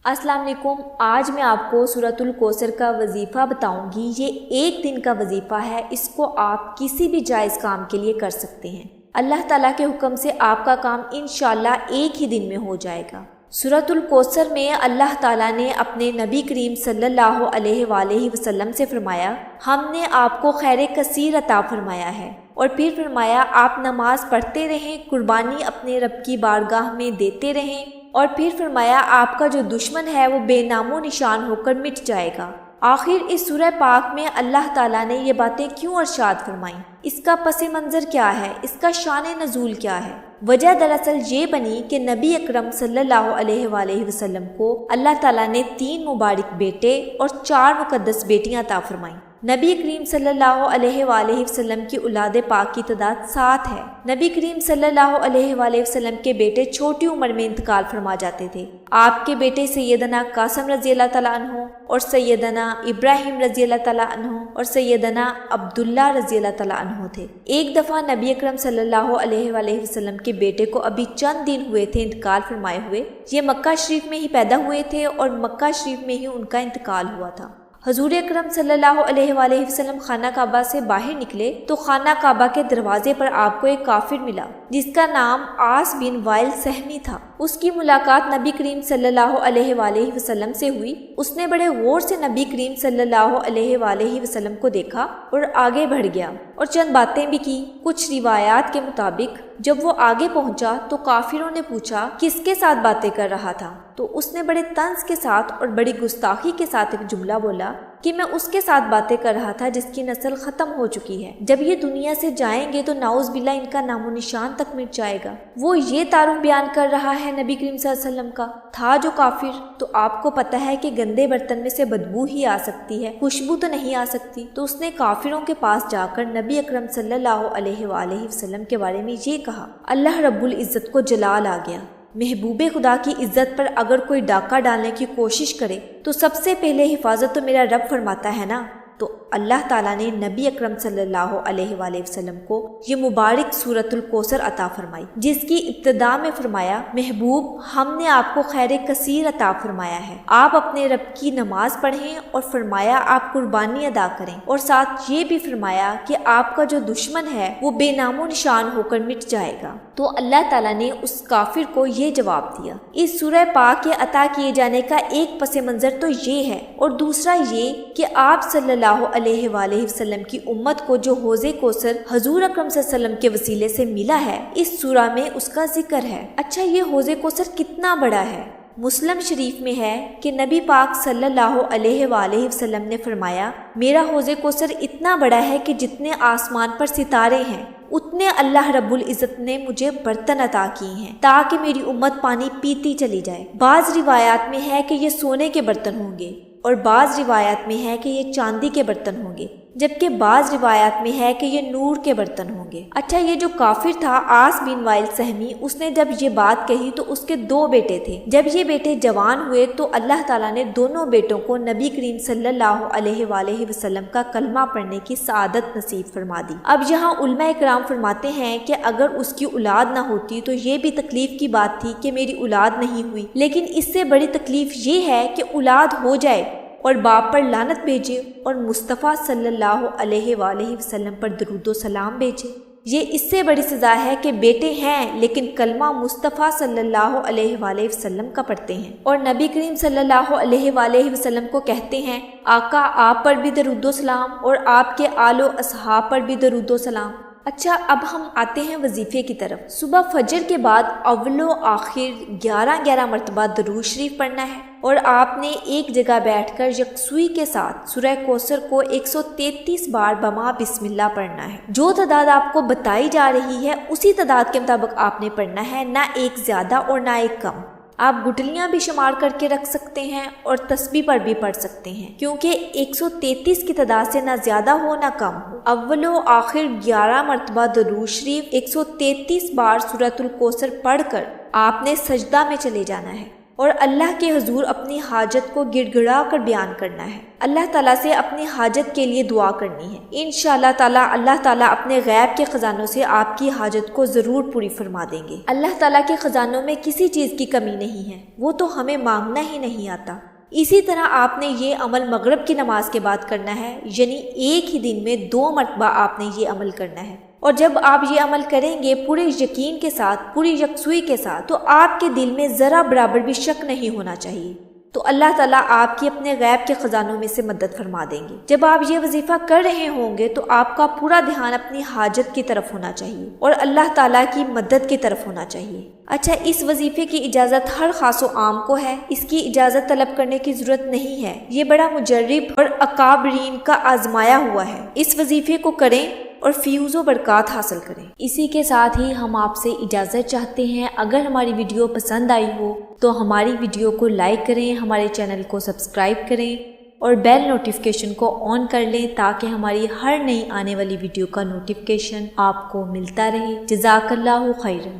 السلام علیکم۔ آج میں آپ کو سورۃ الکوثر کا وظیفہ بتاؤں گی۔ یہ ایک دن کا وظیفہ ہے، اس کو آپ کسی بھی جائز کام کے لیے کر سکتے ہیں۔ اللہ تعالیٰ کے حکم سے آپ کا کام انشاءاللہ ایک ہی دن میں ہو جائے گا۔ سورۃ الکوثر میں اللہ تعالیٰ نے اپنے نبی کریم صلی اللہ علیہ وآلہ وسلم سے فرمایا، ہم نے آپ کو خیر کثیر عطا فرمایا ہے، اور پھر فرمایا آپ نماز پڑھتے رہیں، قربانی اپنے رب کی بارگاہ میں دیتے رہیں، اور پھر فرمایا آپ کا جو دشمن ہے وہ بے نام و نشان ہو کر مٹ جائے گا۔ آخر اس سورہ پاک میں اللہ تعالیٰ نے یہ باتیں کیوں ارشاد فرمائیں؟ اس کا پس منظر کیا ہے؟ اس کا شان نزول کیا ہے؟ وجہ دراصل یہ بنی کہ نبی اکرم صلی اللہ علیہ وآلہ وسلم کو اللہ تعالیٰ نے 3 مبارک بیٹے اور 4 مقدس بیٹیاں عطا فرمائیں۔ نبی کریم صلی اللہ علیہ وآلہ وسلم کی اولاد پاک کی تعداد 7 ہے۔ نبی کریم صلی اللہ علیہ وآلہ وسلم کے بیٹے چھوٹی عمر میں انتقال فرما جاتے تھے۔ آپ کے بیٹے سیدنا قاسم رضی اللہ تعالیٰ عنہ اور سیدنا ابراہیم رضی اللہ تعالیٰ عنہ اور سیدنا عبداللہ رضی اللہ تعالیٰ عنہ تھے۔ ایک دفعہ نبی اکرم صلی اللہ علیہ وآلہ وسلم کے بیٹے کو ابھی چند دن ہوئے تھے انتقال فرمائے ہوئے۔ یہ مکہ شریف میں ہی پیدا ہوئے تھے اور مکہ شریف میں ہی ان کا انتقال ہوا تھا۔ حضور اکرم صلی اللہ علیہ وآلہ وسلم خانہ کعبہ سے باہر نکلے تو خانہ کعبہ کے دروازے پر آپ کو ایک کافر ملا جس کا نام عاص بن وائل سہمی تھا۔ اس کی ملاقات نبی کریم صلی اللہ علیہ وآلہ وسلم سے ہوئی۔ اس نے بڑے غور سے نبی کریم صلی اللہ علیہ وآلہ وسلم کو دیکھا اور آگے بڑھ گیا اور چند باتیں بھی کی۔ کچھ روایات کے مطابق جب وہ آگے پہنچا تو کافروں نے پوچھا کس کے ساتھ باتیں کر رہا تھا، تو اس نے بڑے طنز کے ساتھ اور بڑی گستاخی کے ساتھ ایک جملہ بولا کہ میں اس کے ساتھ باتیں کر رہا تھا جس کی نسل ختم ہو چکی ہے، جب یہ دنیا سے جائیں گے تو نعوذ باللہ ان کا نام و نشان تک مٹ جائے گا۔ وہ یہ تعارف بیان کر رہا ہے نبی کریم صلی اللہ علیہ وسلم کا۔ تھا جو کافر، تو آپ کو پتہ ہے کہ گندے برتن میں سے بدبو ہی آ سکتی ہے، خوشبو تو نہیں آ سکتی۔ تو اس نے کافروں کے پاس جا کر نبی اکرم صلی اللہ علیہ وآلہ وسلم کے بارے میں یہ کہا، اللہ رب العزت کو جلال آ گیا، محبوب خدا کی عزت پر اگر کوئی ڈاکہ ڈالنے کی کوشش کرے تو سب سے پہلے حفاظت تو میرا رب فرماتا ہے نا۔ تو اللہ تعالیٰ نے نبی اکرم صلی اللہ علیہ وآلہ وسلم کو یہ مبارک سورۃ الکوثر عطا فرمائی، جس کی ابتدا میں فرمایا، محبوب ہم نے آپ کو خیر کثیر عطا فرمایا ہے، آپ اپنے رب کی نماز پڑھیں، اور فرمایا آپ قربانی ادا کریں، اور ساتھ یہ بھی فرمایا کہ آپ کا جو دشمن ہے وہ بے نام و نشان ہو کر مٹ جائے گا۔ تو اللہ تعالیٰ نے اس کافر کو یہ جواب دیا۔ اس سورہ پاک کے عطا کیے جانے کا ایک پس منظر تو یہ ہے، اور دوسرا یہ کہ آپ صلی اللہ علیہ وآلہ وسلم کی امت کو جو حوض کوثر حضور اکرم صلی اللہ علیہ وسلم کے وسیلے سے ملا ہے، اس سورہ میں اس کا ذکر ہے۔ اچھا، یہ حوض کوثر کتنا بڑا ہے؟ مسلم شریف میں ہے کہ نبی پاک صلی اللہ علیہ وآلہ وسلم نے فرمایا، میرا حوض کوثر اتنا بڑا ہے کہ جتنے آسمان پر ستارے ہیں اتنے اللہ رب العزت نے مجھے برتن عطا کیے ہیں تاکہ میری امت پانی پیتی چلی جائے۔ بعض روایات میں ہے کہ یہ سونے کے برتن ہوں گے، اور بعض روایات میں ہے کہ یہ چاندی کے برتن ہوں گے، جبکہ بعض روایات میں ہے کہ یہ نور کے برتن ہوں گے۔ اچھا، یہ جو کافر تھا عاص بن وائل سہمی، اس نے جب یہ بات کہی تو اس کے 2 بیٹے تھے۔ جب یہ بیٹے جوان ہوئے تو اللہ تعالیٰ نے دونوں بیٹوں کو نبی کریم صلی اللہ علیہ وآلہ وسلم کا کلمہ پڑھنے کی سعادت نصیب فرما دی۔ اب یہاں علماء اکرام فرماتے ہیں کہ اگر اس کی اولاد نہ ہوتی تو یہ بھی تکلیف کی بات تھی کہ میری اولاد نہیں ہوئی، لیکن اس سے بڑی تکلیف یہ ہے کہ اولاد ہو جائے اور باپ پر لعنت بھیجے اور مصطفیٰ صلی اللہ علیہ وآلہ وسلم پر درود و سلام بھیجے۔ یہ اس سے بڑی سزا ہے کہ بیٹے ہیں لیکن کلمہ مصطفیٰ صلی اللہ علیہ وآلہ وسلم کا پڑھتے ہیں، اور نبی کریم صلی اللہ علیہ وآلہ وسلم کو کہتے ہیں، آقا آپ پر بھی درود و سلام اور آپ کے آل و اصحاب پر بھی درود و سلام۔ اچھا، اب ہم آتے ہیں وظیفے کی طرف۔ صبح فجر کے بعد اول و آخر 11 مرتبہ درود شریف پڑھنا ہے، اور آپ نے ایک جگہ بیٹھ کر یکسوئی کے ساتھ سورہ کوثر کو 133 بار بما بسم اللہ پڑھنا ہے۔ جو تعداد آپ کو بتائی جا رہی ہے اسی تعداد کے مطابق آپ نے پڑھنا ہے، نہ ایک زیادہ اور نہ ایک کم۔ آپ گٹلیاں بھی شمار کر کے رکھ سکتے ہیں اور تسبیح پر بھی پڑھ سکتے ہیں، کیونکہ 133 کی تعداد سے نہ زیادہ ہو نہ کم ہو۔ اول و آخر 11 مرتبہ درود شریف 133 بار سورۃ الکوثر پڑھ کر آپ نے سجدہ میں چلے جانا ہے، اور اللہ کے حضور اپنی حاجت کو گڑ گڑا کر بیان کرنا ہے، اللہ تعالیٰ سے اپنی حاجت کے لیے دعا کرنی ہے۔ انشاءاللہ تعالیٰ اللہ تعالیٰ اپنے غیب کے خزانوں سے آپ کی حاجت کو ضرور پوری فرما دیں گے۔ اللہ تعالیٰ کے خزانوں میں کسی چیز کی کمی نہیں ہے، وہ تو ہمیں مانگنا ہی نہیں آتا۔ اسی طرح آپ نے یہ عمل مغرب کی نماز کے بعد کرنا ہے، یعنی ایک ہی دن میں 2 مرتبہ آپ نے یہ عمل کرنا ہے۔ اور جب آپ یہ عمل کریں گے پورے یقین کے ساتھ، پوری یکسوئی کے ساتھ، تو آپ کے دل میں ذرا برابر بھی شک نہیں ہونا چاہیے، تو اللہ تعالیٰ آپ کی اپنے غیب کے خزانوں میں سے مدد فرما دیں گے۔ جب آپ یہ وظیفہ کر رہے ہوں گے تو آپ کا پورا دھیان اپنی حاجت کی طرف ہونا چاہیے اور اللہ تعالیٰ کی مدد کی طرف ہونا چاہیے۔ اچھا، اس وظیفے کی اجازت ہر خاص و عام کو ہے، اس کی اجازت طلب کرنے کی ضرورت نہیں ہے۔ یہ بڑا مجرب اور اکابرین کا آزمایا ہوا ہے۔ اس وظیفے کو کریں اور فیوز و برکات حاصل کریں۔ اسی کے ساتھ ہی ہم آپ سے اجازت چاہتے ہیں۔ اگر ہماری ویڈیو پسند آئی ہو تو ہماری ویڈیو کو لائک کریں، ہمارے چینل کو سبسکرائب کریں اور بیل نوٹیفیکیشن کو آن کر لیں تاکہ ہماری ہر نئی آنے والی ویڈیو کا نوٹیفیکیشن آپ کو ملتا رہے۔ جزاک اللہ خیرا۔